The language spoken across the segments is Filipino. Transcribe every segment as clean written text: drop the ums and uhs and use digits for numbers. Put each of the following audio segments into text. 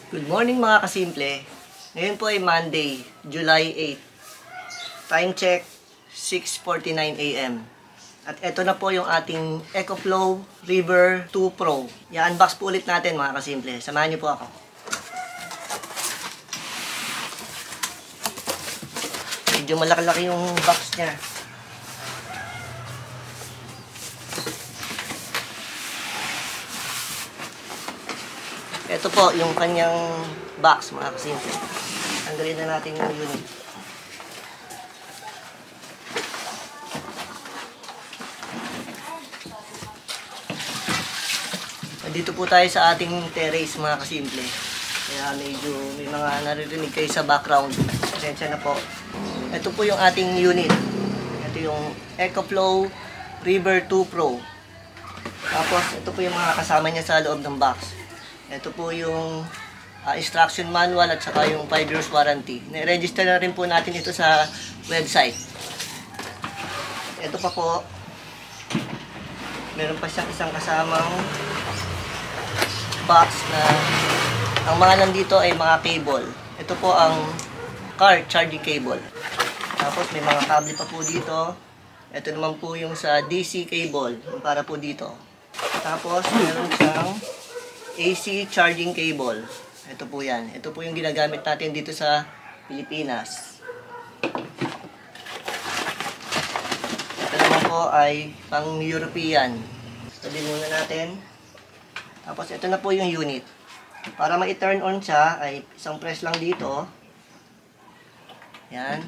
Good morning mga kasimple. Ngayon po ay Monday, July 8. Time check, 6:49 AM. At ito na po yung ating EcoFlow River 2 Pro. I-unbox po ulit natin mga kasimple. Samahan niyo po ako. Medyo malaki-laki yung box niya. Ito po yung kanyang box mga kasimple. Tanggalin na natin yung unit. Dito po tayo sa ating terrace mga kasimple. Kaya medyo may mga naririnig kayo sa background. Pasensya na po. Ito po yung ating unit. Ito yung EcoFlow River 2 Pro. Tapos ito po yung mga kasama niya sa loob ng box. Ito po yung instruction manual at saka yung 5 years warranty. Na-register na rin po natin ito sa website. Ito pa po. Meron pa siyang isang kasamang box na ang mga nandito ay mga cable. Ito po ang car charging cable. Tapos may mga cable pa po dito. Ito naman po yung sa DC cable para po dito. Tapos meron siyang AC charging cable. Ito po yan. Ito po yung ginagamit natin dito sa Pilipinas. Ito naman po ay pang European. Sabihin muna natin. Tapos ito na po yung unit. Para ma-turn on siya ay isang press lang dito. Yan.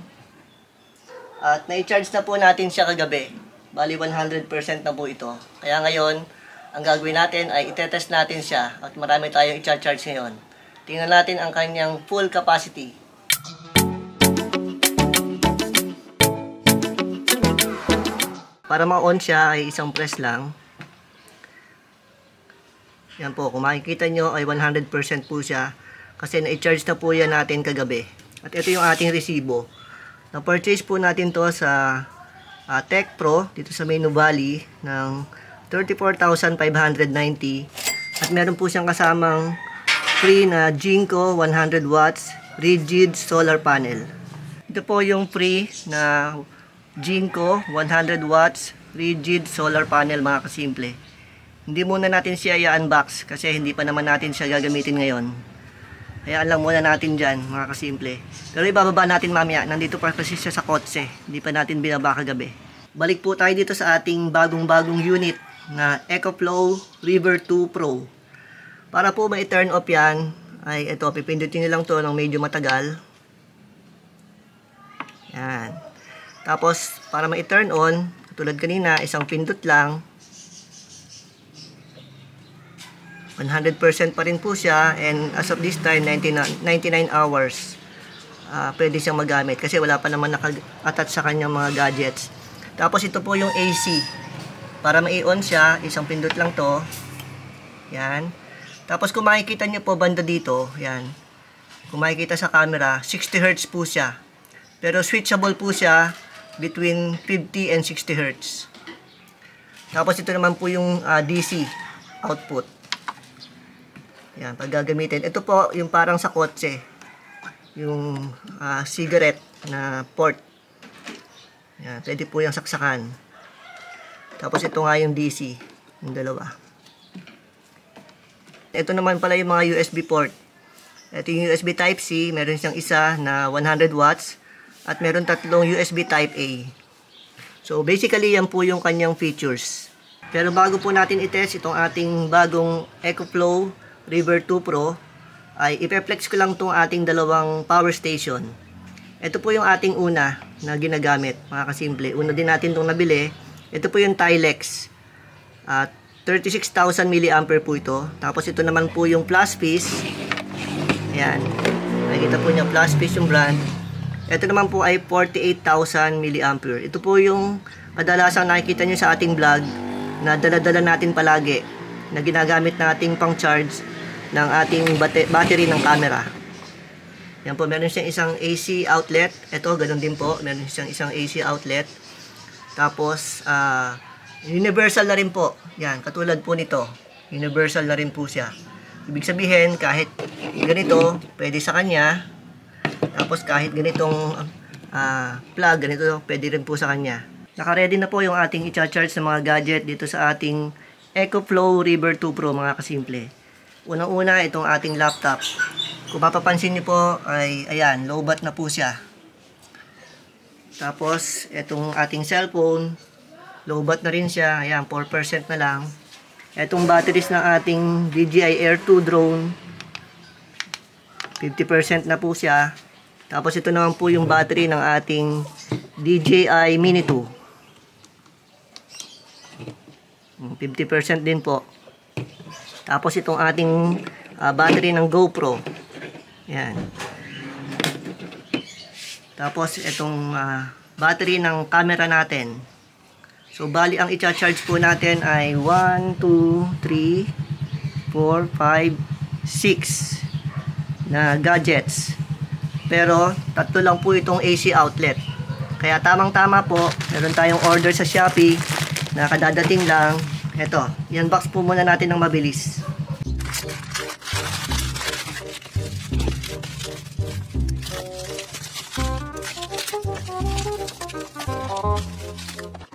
At na-charge na po natin siya kagabi. Bali 100% na po ito. Kaya ngayon, ang gagawin natin ay itetest natin siya at marami tayong i-charge ngayon. Tingnan natin ang kanyang full capacity. Para ma-on siya ay isang press lang. Yan po, kung makikita nyo ay 100% po siya kasi na-charge na po yan natin kagabi. At ito yung ating resibo. Na-purchase po natin to sa Tech Pro dito sa Mainu Valley ng 34,590 at meron po siyang kasamang free na Jinko 100 watts rigid solar panel. Ito po yung free na Jinko 100 watts rigid solar panel mga kasimple. Hindi muna natin siya i-unbox kasi hindi pa naman natin siya gagamitin ngayon. Hayaan lang muna natin dyan mga kasimple. Pero ibababa natin mamaya. Nandito pa kasi siya sa kotse. Hindi pa natin binaba kagabi. Balik po tayo dito sa ating bagong unit na EcoFlow River 2 Pro. Para po ma-turn off yan, ay ito, pipindutin nyo lang to ng medyo matagal. Yan. Tapos, para ma-turn on, katulad kanina, isang pindot lang. 100% pa rin po siya, and as of this time, 99 hours. Pwede siyang magamit kasi wala pa naman naka-attach sa kanyang mga gadgets. Tapos, ito po yung AC. Para ma-on siya, isang pindot lang to. Yan. Tapos kung makikita nyo po banda dito, yan. Kung makikita sa camera, 60 Hz po siya. Pero switchable po siya between 50 and 60 Hz. Tapos ito naman po yung DC output. Yan, pag gagamitin. Ito po yung parang sa kotse. Yung cigarette na port. Yan, pwede po yung saksakan. Tapos ito nga yung DC, yung dalawa. Ito naman pala yung mga USB port. Ito yung USB Type-C, meron siyang isa na 100 watts at meron tatlong USB Type-A. So basically yan po yung kanyang features. Pero bago po natin i-test itong ating bagong EcoFlow River 2 Pro, ay ipe-flex ko lang itong ating dalawang power station. Ito po yung ating una na ginagamit, mga kasimple. Una din natin itong nabili. Ito po yung Tilex. 36,000 mAh po ito. Tapos ito naman po yung Plus Piece. Ayan. Nakikita po niya, Plus Piece yung brand. Ito naman po ay 48,000 mAh. Ito po yung kadalasang nakikita nyo sa ating vlog na dala-dala natin palagi na ginagamit nating pang charge ng ating battery ng camera. Yan po, meron siyang isang AC outlet. Ito, ganun din po. Meron siyang isang AC outlet. Tapos, universal na rin po. Yan, katulad po nito. Universal na rin po siya. Ibig sabihin, kahit ganito, pwede sa kanya. Tapos kahit ganitong plug, ganito, pwede rin po sa kanya. Naka-ready na po yung ating i-charge ng mga gadget dito sa ating EcoFlow River 2 Pro, mga kasimple. Unang-una, itong ating laptop. Kung mapapansin niyo po, ay ayan, low bat na po siya. Tapos, itong ating cellphone, low bat na rin siya. Ayan, 4% na lang. Itong batteries ng ating DJI Air 2 drone, 50% na po siya. Tapos, ito naman po yung battery ng ating DJI Mini 2. 50% din po. Tapos itong ating battery ng GoPro. Yan. Tapos itong battery ng camera natin. So bali ang i-charge po natin ay 1, 2, 3, 4, 5, 6 na gadgets. Pero tatlo lang po itong AC outlet. Kaya tamang-tama po, meron tayong order sa Shopee na kadadating lang. Ito, i-unbox po muna natin ng mabilis.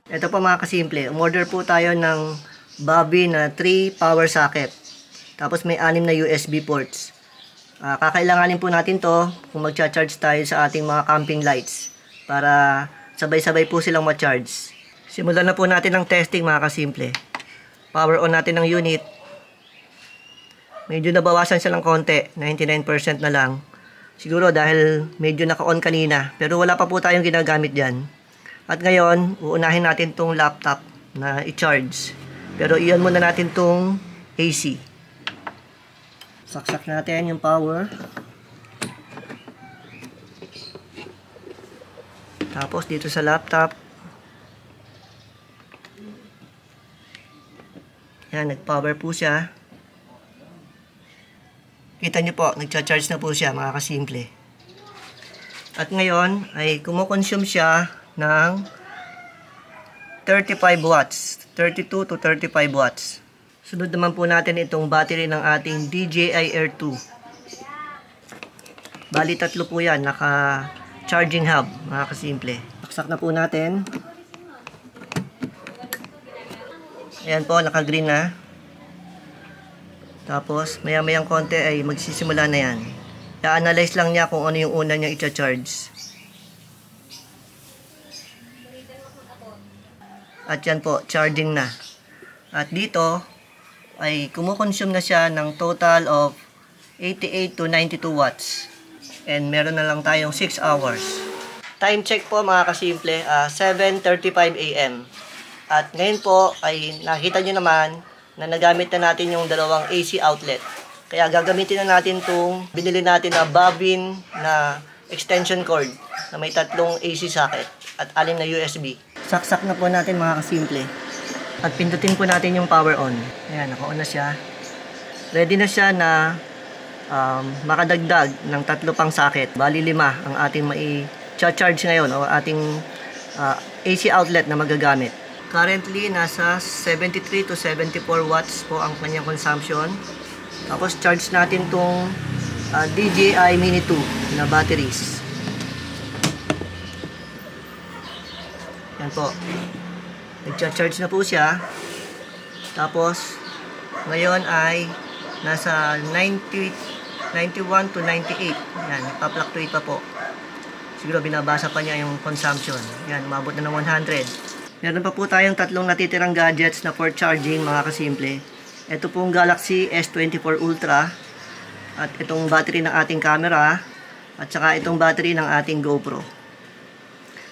Ito po mga kasimple, umorder po tayo ng Bobby na 3 power socket. Tapos may 6 na USB ports. Kakailanganin po natin to kung magcha-charge tayo sa ating mga camping lights para sabay-sabay po silang ma-charge. Simulan na po natin ang testing mga kasimple. Power on natin ng unit. Medyo nabawasan siya ng konti, 99% na lang. Siguro dahil medyo naka-on kanina, pero wala pa po tayong ginagamit dyan. At ngayon, uunahin natin tong laptop na i-charge. Pero iyon muna natin tong AC. Saksak natin yung power. Tapos dito sa laptop, yan, nag-power po siya. Kita nyo po, nagcha-charge na po siya mga kasimple. At ngayon ay kumukonsume siya ng 35 watts. 32 to 35 watts. Sunod naman po natin itong battery ng ating DJI Air 2. Bali tatlo po yan, naka-charging hub mga kasimple. Saksak na po natin. Ayan po, naka-green na. Tapos, maya-mayang konti ay magsisimula na yan. I-analyze lang niya kung ano yung una niya i-charge. At yan po, charging na. At dito, ay kumukonsume na siya ng total of 88 to 92 watts. And meron na lang tayong 6 hours. Time check po mga kasimple, 7:35 AM. At ngayon po ay nakita nyo naman na nagamit na natin yung dalawang AC outlet. Kaya gagamitin na natin itong binili natin na bobbin na extension cord na may 3 AC socket at 6 na USB. Saksak na po natin mga kasimple. At pindutin po natin yung power on. Ayan, naka-on na siya. Ready na siya na makadagdag ng 3 pang socket. Bali 5 ang ating mai-charge ngayon o ating AC outlet na magagamit. Currently, nasa 73 to 74 watts po ang kanyang consumption. Tapos, charge natin itong DJI Mini 2 na batteries. Yan po. Nag-charge na po siya. Tapos, ngayon ay nasa 91 to 98. Yan, pa-fluctuate pa po. Siguro binabasa pa niya yung consumption. Yan, umabot na ng 100. Meron pa po tayong 3 natitirang gadgets na for charging mga kasimple. Ito pong Galaxy S24 Ultra. At itong battery ng ating camera. At saka itong battery ng ating GoPro.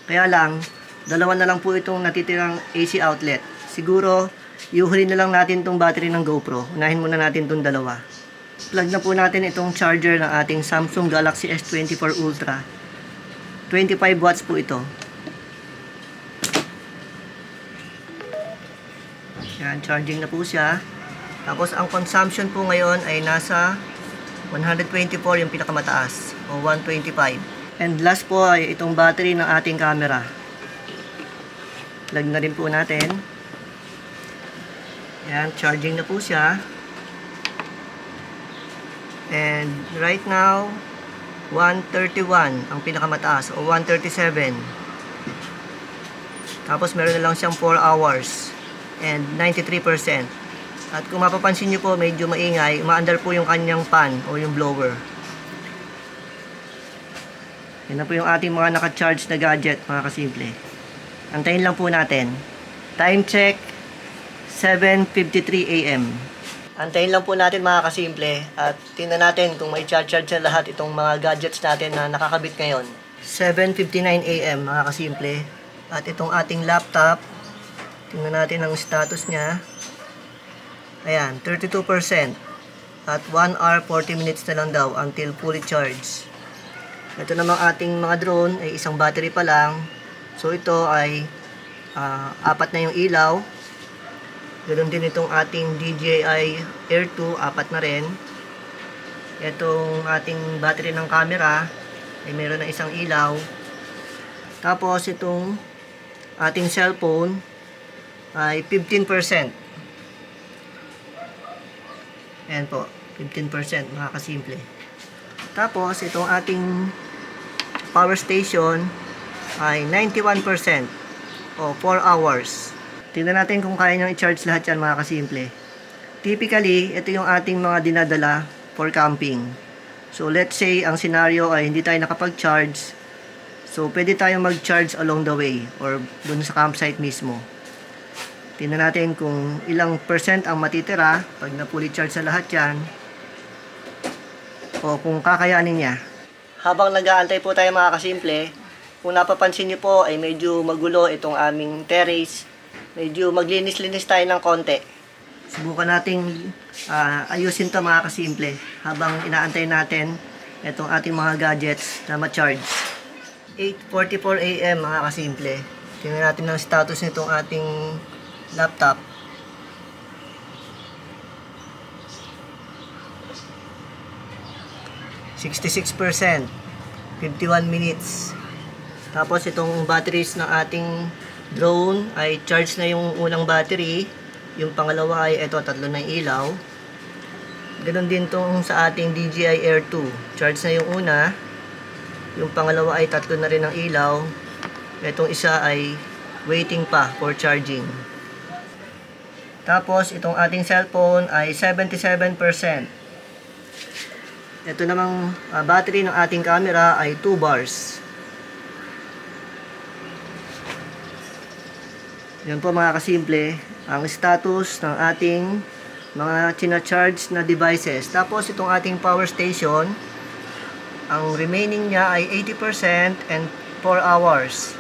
Kaya lang, dalawa na lang po itong natitirang AC outlet. Siguro, iuhuli na lang natin itong battery ng GoPro. Unahin muna natin itong dalawa. Plug na po natin itong charger ng ating Samsung Galaxy S24 Ultra. 25 watts po ito. Yan, charging na po siya. Tapos ang consumption po ngayon ay nasa 124 yung pinakamataas o 125. And last po ay itong battery ng ating camera. Plug na rin po natin. Yan, charging na po siya. And right now, 131 ang pinakamataas o 137. Tapos meron na lang siyang 4 hours and 93%. At kung mapapansin nyo po, medyo maingay, umaandar po yung kanyang fan o yung blower. Yan na po yung ating mga naka-charge na gadget, mga kasimple. Antayin lang po natin. Time check, 7:53 AM. Antayin lang po natin, mga kasimple, at tingnan natin kung may charge na lahat itong mga gadgets natin na nakakabit ngayon. 7:59 AM, mga kasimple. At itong ating laptop, tingnan natin ang status niya. Ayan, 32%. At 1 hour 40 minutes na lang daw until fully charged. Ito namang ating mga drone ay isang battery pa lang. So ito ay 4 na yung ilaw. Ganoon din itong ating DJI Air 2, 4 na rin. Itong ating battery ng camera ay meron na isang ilaw. Tapos itong ating cellphone ay 15%. Ayan po, 15%, mga kasimple. Tapos itong ating power station ay 91% o 4 hours. Tingnan natin kung kaya nyo i-charge lahat yan, mga kasimple. Typically, ito yung ating mga dinadala for camping. So let's say ang scenario ay hindi tayo nakapag-charge. So pwede tayong mag-charge along the way or dun sa campsite mismo. Tingnan natin kung ilang percent ang matitira pag na-fully charge sa lahat yan o kung kakayanin niya. Habang nag-aantay po tayo, mga kasimple, kung napapansin niyo po ay medyo magulo itong aming terrace. Medyo maglinis-linis tayo ng konti. Subukan nating ayusin to, mga kasimple, habang inaantay natin itong ating mga gadgets na ma-charge. 8:44 AM, mga kasimple. Tingnan natin ang status nitong ating laptop. %66, 51 minutes. Tapos itong batteries ng ating drone ay charge na yung unang battery. Yung pangalawa ay ito, 3 na ilaw. Ganon din tong sa ating DJI Air 2. Charge na yung una. Yung pangalawa ay 3 na rin ang ilaw. Itong isa ay waiting pa for charging. Tapos itong ating cellphone ay 77%. Ito namang battery ng ating camera ay 2 bars. Yan po, mga kasimple, ang status ng ating mga china-charge na devices. Tapos itong ating power station, ang remaining niya ay 80% and 4 hours.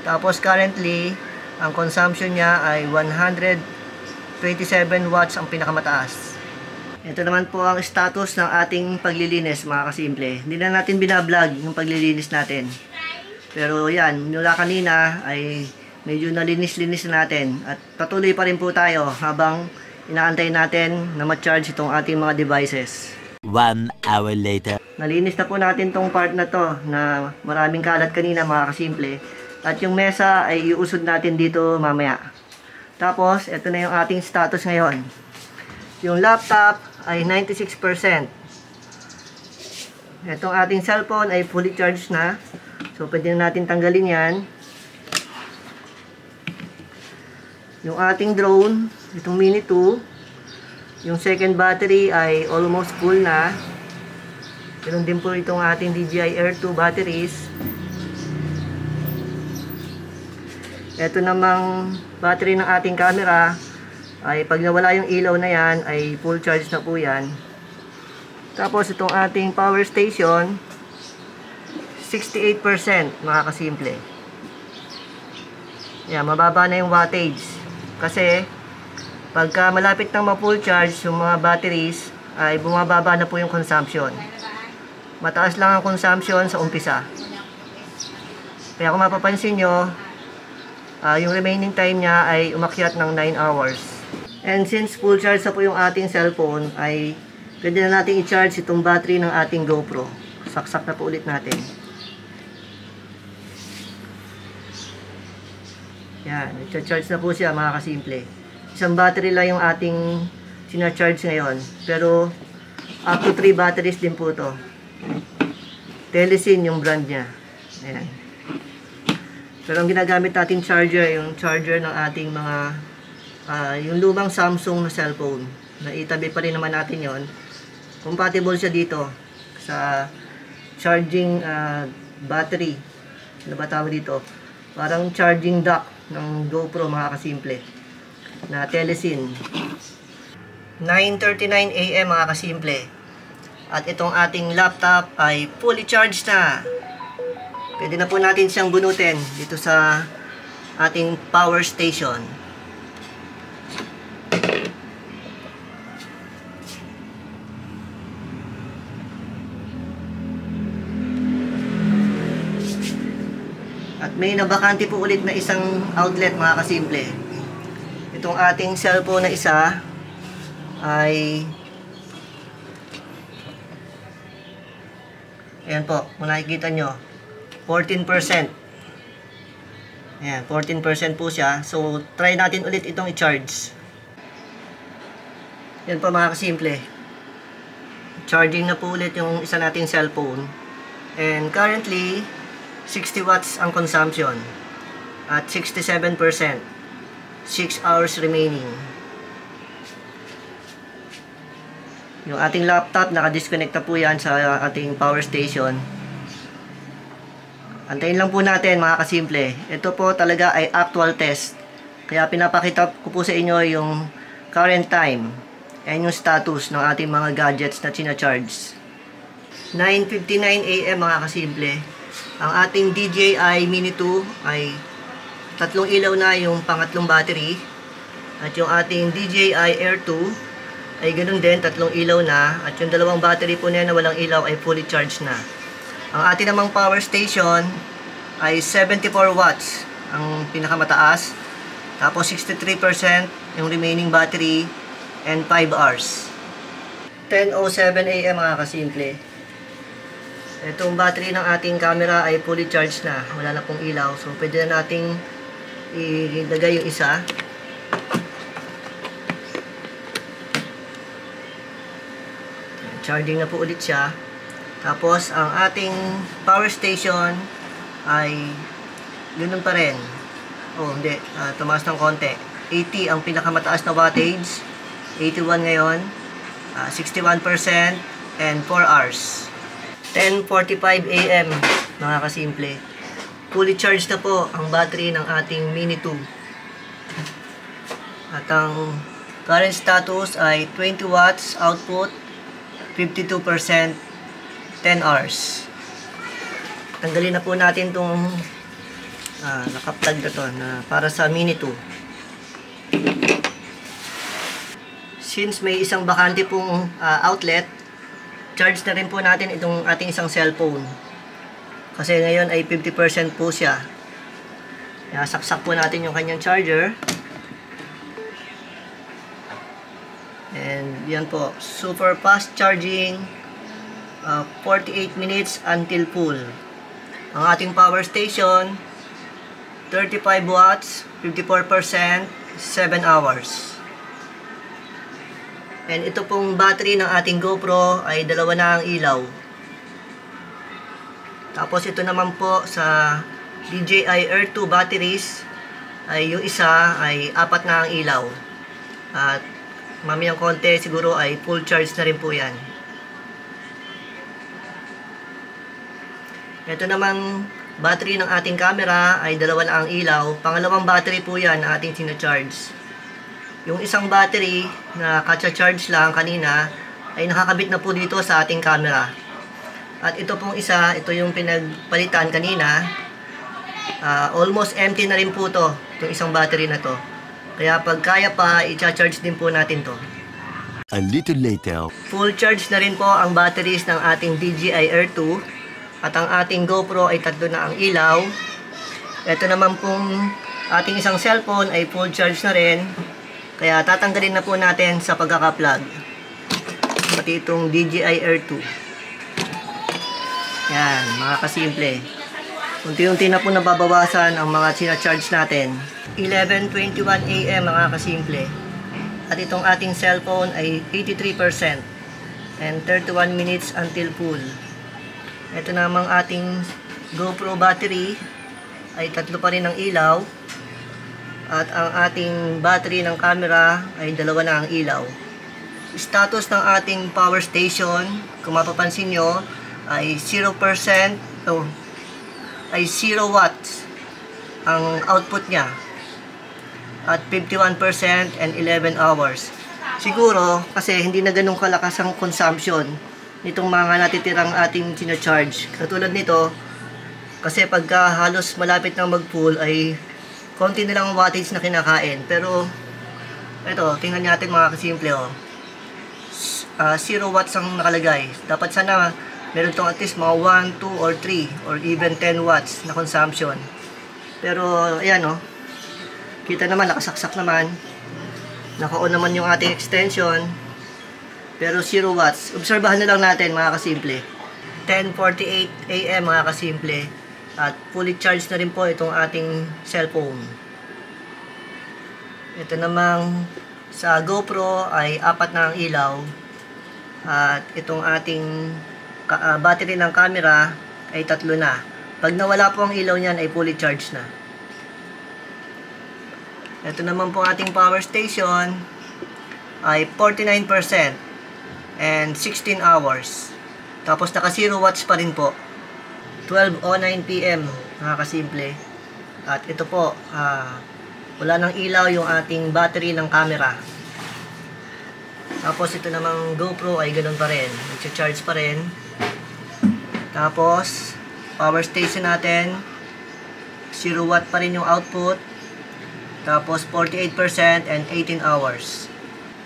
Tapos currently, ang consumption niya ay 127 watts ang pinakamataas. Ito naman po ang status ng ating paglilinis, mga kasimple. Hindi na natin binablog yung paglilinis natin. Pero yan, mula kanina ay medyo nalinis-linis na natin. At patuloy pa rin po tayo habang inaantay natin na ma-charge itong ating mga devices. 1 hour later. Nalinis na po natin tong part na to na maraming kalat kanina, mga kasimple. At yung mesa ay iusod natin dito mamaya. Tapos, ito na yung ating status ngayon. Yung laptop ay 96%. Itong ating cellphone ay fully charged na. So, pwede na natin tanggalin yan. Yung ating drone, itong Mini 2, yung second battery ay almost full na. Ganun din po itong ating DJI Air 2 batteries. Ito namang battery ng ating camera ay pag nawala yung ilaw na yan ay full charge na po yan. Tapos itong ating power station 68%, mga kasimple. Yan, mababa na yung wattage. Kasi pagka malapit nang ma-full charge yung mga batteries ay bumababa na po yung consumption. Mataas lang ang consumption sa umpisa. Kaya kung mapapansin nyo, yung remaining time niya ay umakyat ng 9 hours. And since full charge na po yung ating cellphone, ay pwede na natin i-charge itong battery ng ating GoPro. Saksak na po ulit natin. Yan, i-charge na po siya, mga kasimple. Isang battery lang yung ating sina-charge ngayon. Pero Up to 3 batteries din po to. Telesin yung brand niya. Ayan. Pero ang ginagamit natin charger, yung charger ng ating mga yung lumang Samsung na cellphone. Naitabi pa rin naman natin yon. Compatible siya dito sa charging battery. Ano ba tawag dito? Parang charging dock ng GoPro, mga kasimple, na Telesin. 9:39 AM mga kasimple. At itong ating laptop ay fully charged na. Pwede na po natin siyang bunutin dito sa ating power station. At may nabakante po ulit na isang outlet mga kasimple. Itong ating cellphone na isa ay ayan po, kung nakikita nyo 14%. Ayan, 14% po siya. So, try natin ulit itong i-charge. Ayan po mga kasimple. Charging na po ulit yung isa nating cellphone. And currently 60 watts ang consumption at 67%. 6 hours remaining. Yung ating laptop, naka-disconnect na po yan sa ating power station. Antayin lang po natin mga kasimple. Ito po talaga ay actual test. Kaya pinapakita ko po sa inyo yung current time and yung status ng ating mga gadgets na sina-charge. 9:59 AM mga kasimple. Ang ating DJI Mini 2 ay tatlong ilaw na yung pangatlong battery. At yung ating DJI Air 2 ay ganun din, tatlong ilaw na. At yung dalawang battery po na walang ilaw ay fully charged na. Ang ating namang power station ay 74 watts ang pinakamataas. Tapos 63% yung remaining battery and 5 hours. 10:07 AM mga kasimple. Itong battery ng ating camera ay fully charged na. Wala na pong ilaw. So pwede na nating ilagay yung isa. Charging na po ulit siya. Tapos ang ating power station ay yun pa rin. Oh, hindi. Tumaas ng konti. 80 ang pinakamataas na wattage. 81 ngayon. 61% and 4 hours. 10:45 AM mga kasimple. Fully charged na po ang battery ng ating Mini 2. At ang current status ay 20 watts output, 52%, 10 hours. Tanggalin na po natin itong nakaptag na to na para sa Mini 2. Since may isang bakante pong outlet, charge na rin po natin itong ating isang cellphone. Kasi ngayon ay 50% po siya. Kaya saksak po natin yung kanyang charger. And yan po, super fast charging, 48 minutes until full. Ang ating power station, 35 watts, 54%, 7 hours. And ito pong battery ng ating GoPro ay dalawa na ang ilaw. Tapos ito naman po sa DJI Air 2 batteries ay yung isa ay 4 na ang ilaw. At mamayang konti siguro ay full charge na rin po yan. Ito namang battery ng ating camera ay dalawa na ang ilaw. Pangalawang battery po yan na ating sinacharge. Yung isang battery na kacha-charge lang kanina ay nakakabit na po dito sa ating camera. At ito pong isa, ito yung pinagpalitan kanina. Almost empty na rin po to, itong isang battery na to. Kaya pag kaya pa, i-charge din po natin to. A little later. Full charge na rin po ang batteries ng ating DJI Air 2. At ang ating GoPro ay 3 na ang ilaw. Ito naman pong ating isang cellphone ay full charge na rin. Kaya tatanggalin na po natin sa pagkaka-plug. Pati itong DJI Air 2. Yan, mga kasimple. Unti-unti na po nababawasan ang mga sinacharge natin. 11:21 AM mga kasimple. At itong ating cellphone ay 83%. and 31 minutes until full. Ito namang ating GoPro battery ay 3 pa rin ang ilaw, at ang ating battery ng camera ay 2 na ang ilaw. Status ng ating power station, kung mapapansin nyo, ay 0%, ay 0 watts ang output niya, at 51% and 11 hours. Siguro kasi hindi na ganun kalakas ang consumption nitong mga natitirang ating sinacharge. Katulad nito, kasi pagka halos malapit na mag-full ay konti na lang ang wattage na kinakain. Pero ito, tingnan natin mga kasimple, 0 watts ang nakalagay. Dapat sana meron tong at least mga 1, 2, or 3 or even 10 watts na consumption. Pero ayan, kita naman, nakasaksak naman, naka-on naman yung ating extension, pero 0 watts. Obserbahan na lang natin mga kasimple. 10:48 AM mga kasimple, at fully charged na rin po itong ating cellphone. Ito namang sa GoPro ay 4 na ang ilaw, at itong ating battery ng camera ay 3 na. Pag nawala po ang ilaw niyan ay fully charged na. Ito naman po ating power station ay 49% and 16 hours. Tapos naka 0 watts pa rin po. 12:09 PM mga kasimple. At ito po, wala nang ilaw yung ating battery ng camera. Tapos ito namang GoPro ay ganoon pa rin, nag-charge pa rin. Tapos power station natin, 0 watt pa rin yung output. Tapos 48% and 18 hours.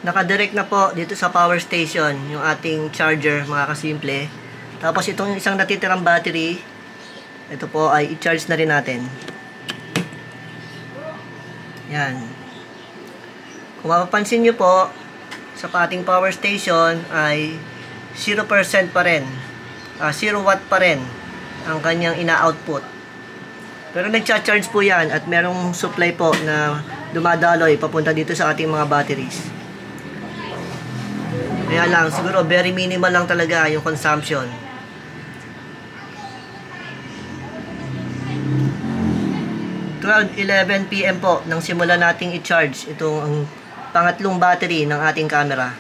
Nakadirect na po dito sa power station yung ating charger mga kasimple. Tapos itong isang natitirang battery, ito po ay i-charge na rin natin. Yan. Kung mapapansin nyo po, sa ating power station ay 0% pa rin. 0 watt pa rin ang kanyang ina-output. Pero nagcha-charge po yan, at merong supply po na dumadaloy papunta dito sa ating mga batteries. Kaya lang, siguro very minimal lang talaga yung consumption. 12:11 PM po nang simula nating i-charge itong ang pangatlong battery ng ating camera.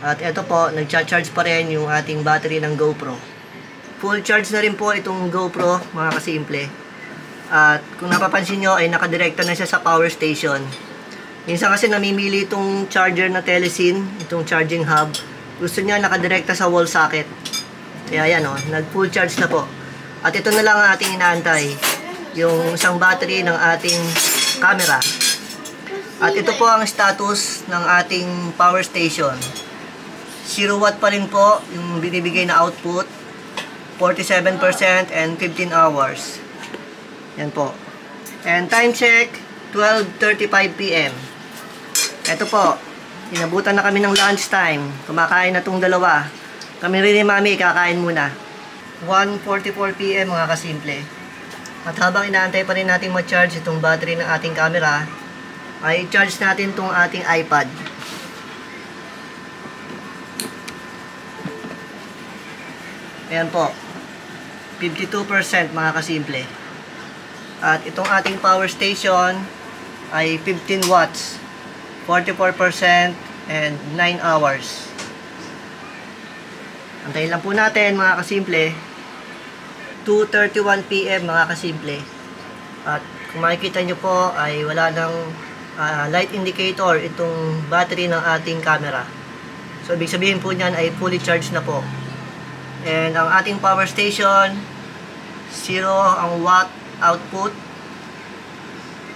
At ito po, nagcha-charge pa rin yung ating battery ng GoPro. Full charge na rin po itong GoPro mga kasimple. At kung napapansin nyo ay nakadirekta na siya sa power station. Minsan kasi namimili itong charger na Telesin, itong charging hub. Gusto niya nakadirekta sa wall socket. Kaya yan, nag full charge na po. At ito na lang ang ating inaantay, yung isang battery ng ating camera. At ito po ang status ng ating power station. 0 watt pa rin po yung binibigay na output, 47% and 15 hours. Yan po. And time check, 12:35 PM. Ito po, inabutan na kami ng lunch time. Kumakain na tong dalawa. Kami rin ni Mami, kakain muna. 1:44 PM mga kasimple. At habang inaantay pa rin natin ma-charge itong battery ng ating camera, ay i-charge natin itong ating iPad. Ayan po, 52% mga kasimple. At itong ating power station ay 15 watts, 44% and 9 hours. Antayin lang po natin mga kasimple. 2:31 PM mga kasimple. At kung makikita nyo po ay wala ng light indicator itong battery ng ating camera. So ibig sabihin po niyan ay fully charged na po. And ang ating power station, 0 ang watt output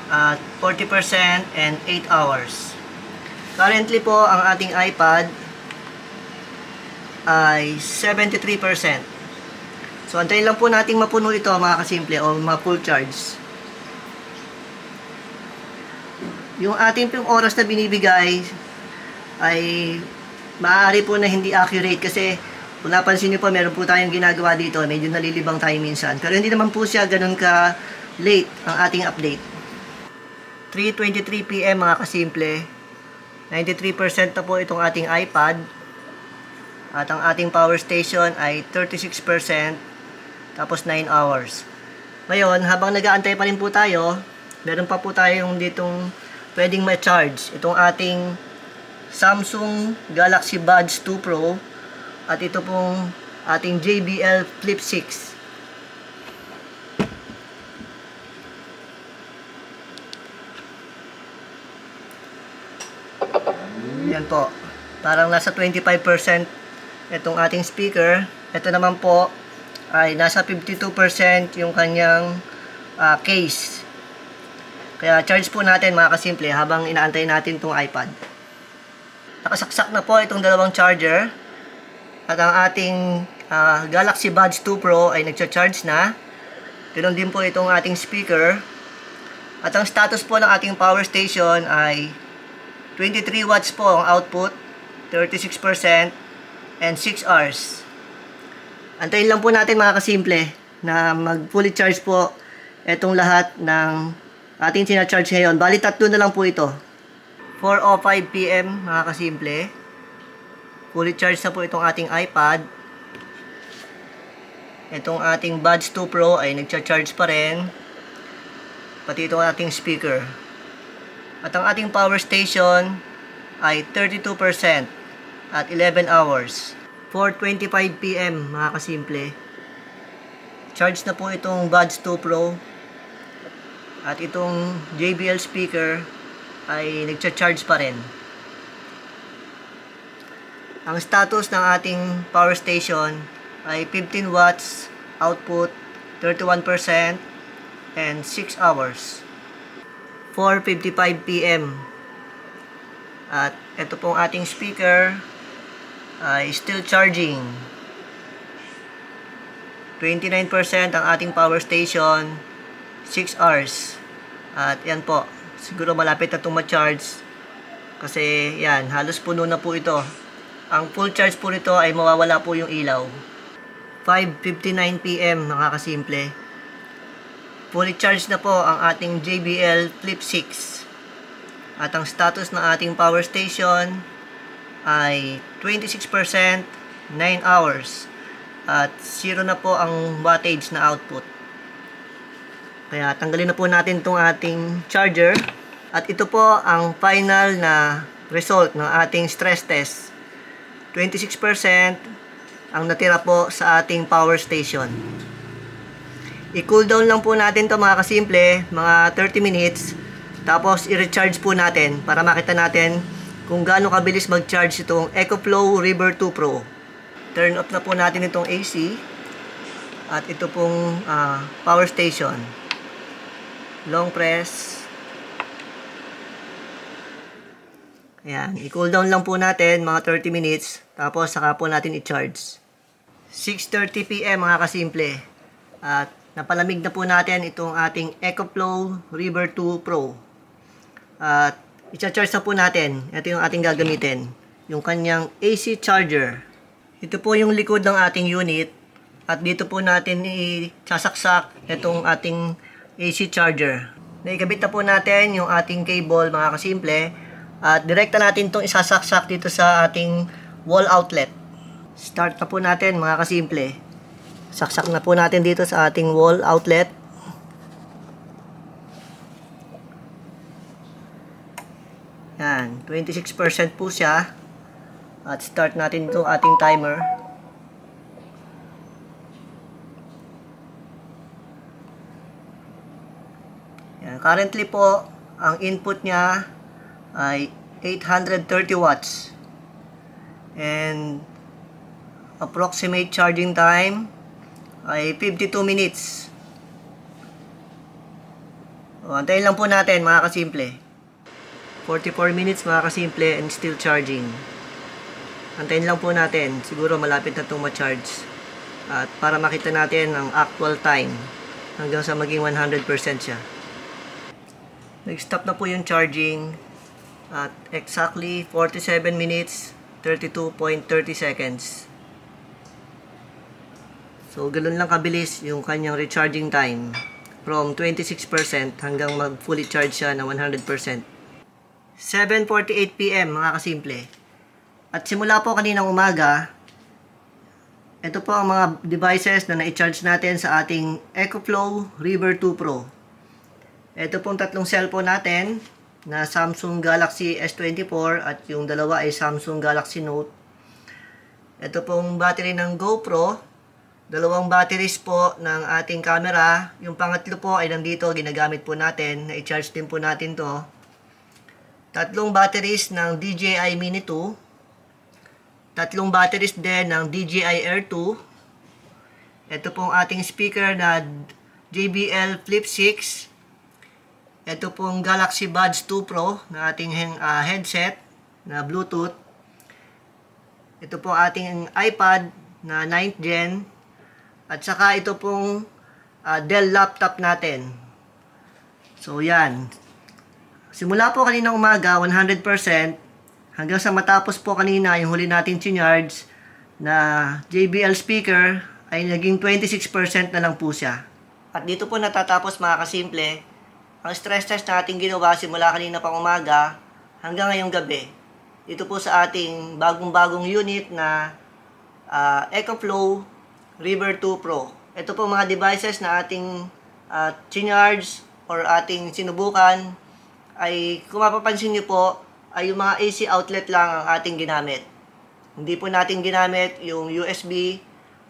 at 40% and 8 hours. Currently po ang ating iPad ay 73%. So antayin lang po nating mapuno ito mga kasimple o ma-full charge. Yung ating oras na binibigay ay maaari po na hindi accurate kasi kung napansin nyo po, meron po tayong ginagawa dito, medyo nalilibang tayo minsan. Pero hindi naman po siya ganun ka late ang ating update. 3:23 PM mga kasimple. 93% na po itong ating iPad. At ang ating power station ay 36%, tapos 9 hours. Ngayon, habang nag-aantay pa rin po tayo, meron pa po tayong ditong pwedeng ma-charge. Itong ating Samsung Galaxy Buds 2 Pro at ito pong ating JBL Flip 6. Yan po. Parang nasa 25% itong ating speaker. Ito naman po ay nasa 52% yung kanyang case. Kaya charge po natin mga kasimple habang inaantay natin itong iPad. Nakasaksak na po itong dalawang charger. At ang ating Galaxy Buds 2 Pro ay nagcha-charge na. Ganoon din po itong ating speaker. At ang status po ng ating power station ay 23 watts po ang output, 36%, and 6 hours. Antayin lang po natin mga kasimple na mag fully charge po itong lahat ng ating sinacharge ngayon. Bali, 3 na lang po ito. 4:05 PM mga kasimple. Fully charge na po itong ating iPad. Itong ating Buds 2 Pro ay nagcha-charge pa rin. Pati itong ating speaker. At ang ating power station ay 32% at 11 hours. 4:25 PM mga kasimple. Charge na po itong Buds 2 Pro. At itong JBL speaker ay nagcha-charge pa rin. Ang status ng ating power station ay 15 watts, output 31%, and 6 hours. 4:55 PM. At ito pong ating speaker ay still charging. 29% ang ating power station, 6 hours. At yan po, siguro malapit na itong ma-charge kasi yan, halos puno na po ito. Ang full charge po nito ay mawawala po yung ilaw. 5:59 PM mga kasimple. Fully charged na po ang ating JBL Flip 6. At ang status ng ating power station ay 26%, 9 hours. At 0 na po ang wattage na output. Kaya tanggalin na po natin itong ating charger. At ito po ang final na result ng ating stress test. 26% ang natira po sa ating power station. I-cool down lang po natin to mga kasimple, mga 30 minutes. Tapos i-recharge po natin para makita natin kung gaano kabilis mag-charge itong EcoFlow River 2 Pro. Turn off na po natin itong AC. At ito pong power station. Long press. Ayan, i-cool down lang po natin mga 30 minutes. Tapos saka po natin i-charge. 6:30 PM mga kasimple. At napalamig na po natin itong ating EcoFlow River 2 Pro. At i-charge na po natin. Ito yung ating gagamitin. Yung kanyang AC charger. Ito po yung likod ng ating unit. At dito po natin isasaksak itong ating AC charger. Naikabit na po natin yung ating cable mga kasimple. At direkta natin itong isasaksak dito sa ating wall outlet. Start na po natin mga kasimple. Saksak na po natin dito sa ating wall outlet. Yan, 26% po siya. At start natin itong ating timer. Yan, currently po, ang input niya ay 830 watts. And approximate charging time ay 52 minutes. O, antayin lang po natin mga kasimple. 44 minutes mga kasimple and still charging. Antayin lang po natin. Siguro malapit na itong ma-charge. At para makita natin ang actual time hanggang sa maging 100% siya. Nag-stop na po yung charging at exactly 47 minutes 32.30 seconds. So, ganoon lang kabilis yung kanyang recharging time from 26% hanggang mag-fully charge siya na 100%. 7:48 PM mga kasimple. At simula po kaninang umaga, Ito po ang mga devices na na-charge natin sa ating EcoFlow River 2 Pro. Ito pong tatlong cellphone natin na Samsung Galaxy S24 at yung dalawa ay Samsung Galaxy Note. Ito pong battery ng GoPro, dalawang batteries po ng ating camera. Yung pangatlo po ay nandito, ginagamit po natin, na-charge din po natin to. Tatlong batteries ng DJI Mini 2. Tatlong batteries din ng DJI Air 2. Ito pong ating speaker na JBL Flip 6. Ito pong Galaxy Buds 2 Pro na ating headset na Bluetooth. Ito pong ating iPad na 9th Gen. At saka ito pong Dell laptop natin. So yan. Simula po kanina umaga, 100%. Hanggang sa matapos po kanina yung huli natin chinarge na JBL speaker ay naging 26% na lang po siya. At dito po natatapos mga kasimple ang stress test na ating ginawa simula kanina pang umaga hanggang ngayong gabi. Dito po sa ating bagong-bagong unit na EcoFlow River 2 Pro. Ito po mga devices na ating chinarge or ating sinubukan ay kung mapapansin niyo po ay yung mga AC outlet lang ang ating ginamit. Hindi po natin ginamit yung USB,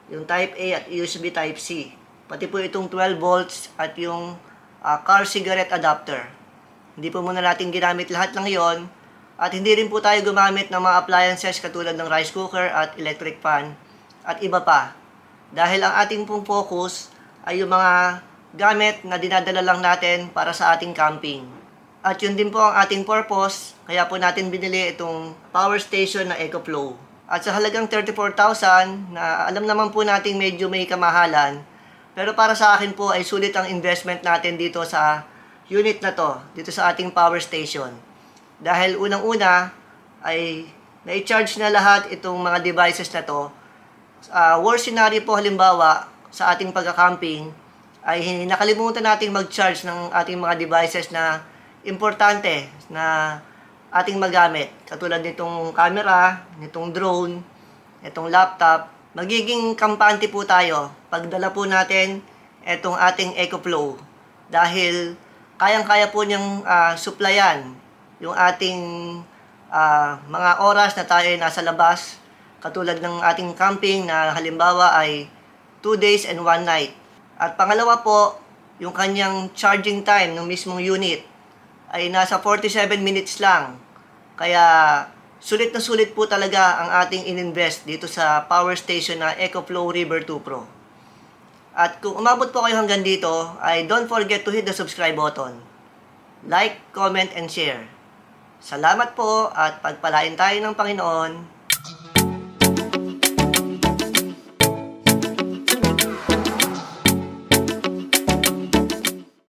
yung Type A at USB Type C. Pati po itong 12 volts at yung car cigarette adapter. Hindi po muna natin ginamit lahat ng yon. At hindi rin po tayo gumamit ng mga appliances katulad ng rice cooker at electric fan at iba pa. Dahil ang ating pong focus ay yung mga gamit na dinadala lang natin para sa ating camping. At yun din po ang ating purpose, kaya po natin binili itong power station na EcoFlow. At sa halagang 34,000 na alam naman po natin medyo may kamahalan, pero para sa akin po ay sulit ang investment natin dito sa unit na to, dito sa ating power station. Dahil unang-una ay na-charge na lahat itong mga devices na to. Worst scenario po halimbawa sa ating pagka-camping ay nakalimutan nating mag-charge ng ating mga devices na importante na ating magamit. Katulad nitong camera, nitong drone, nitong laptop. Magiging kampante po tayo pagdala po natin itong ating EcoFlow. Dahil kayang-kaya po niyang supplyan yung ating mga oras na tayo nasa labas. Katulad ng ating camping na halimbawa ay 2 days and 1 night. At pangalawa po, yung kanyang charging time ng mismong unit ay nasa 47 minutes lang. Kaya sulit na sulit po talaga ang ating ininvest dito sa power station na EcoFlow River 2 Pro. At kung umabot po kayo hanggang dito, ay don't forget to hit the subscribe button. Like, comment, and share. Salamat po at pagpalain tayo ng Panginoon.